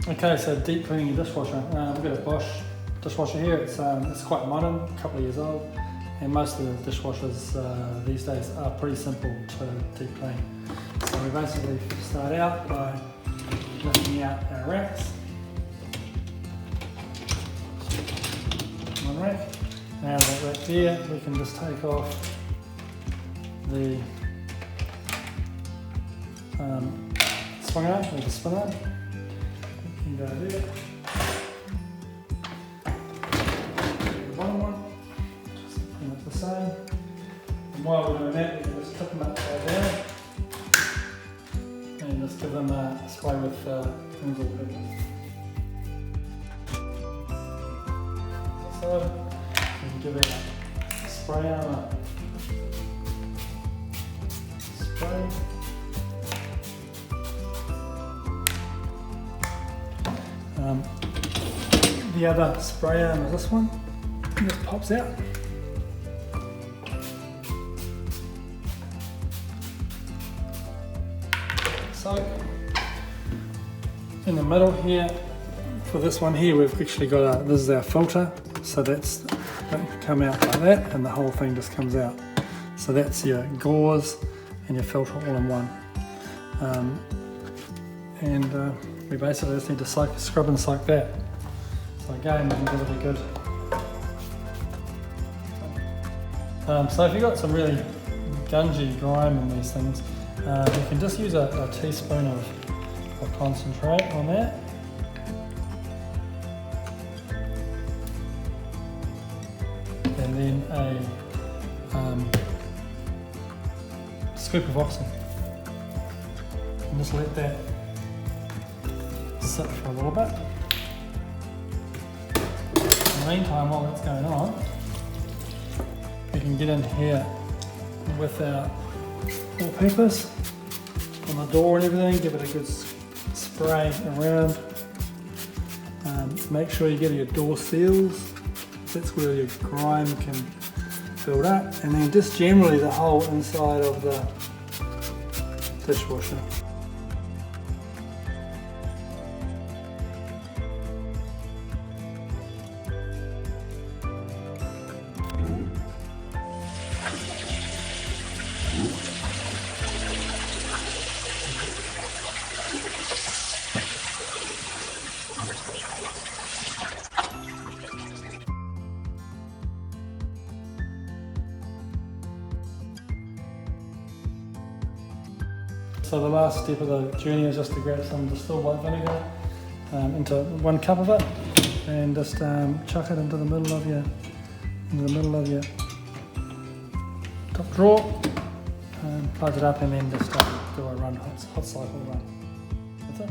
Okay, so deep cleaning your dishwasher. We've got a Bosch dishwasher here. It's quite modern, a couple of years old, and most of the dishwashers these days are pretty simple to deep clean. So we basically start out by lifting out our racks. One rack. And out of that rack there, we can just take off the swinger, or the spinner. You can go there. The bottom one, just pretty much the same. And while we're doing that, we can just tip them upside down and just give them a spray with Cleanz All Purpose. So we can give it a spray armour spray. The other spray arm is this one. It just pops out. So in the middle here, for this one here, we've actually got this is our filter. So that come out like that, and the whole thing just comes out. So that's your gauze and your filter all in one. We basically just need to scrub and soak that. So again, we can give it a good. So if you've got some really gungy grime in these things, you can just use a teaspoon of concentrate on that. And then a scoop of oxygen. And just let that sit for a little bit. In the meantime, while that's going on, we can get in here with our all-purpose on the door and everything, give it a good spray around. Make sure you get your door seals, that's where your grime can build up, and then just generally the whole inside of the dishwasher. So the last step of the journey is just to grab some distilled white vinegar into 1 cup of it, and just chuck it into the middle of your top drawer, plug it up, and then just do a hot cycle run. That's it.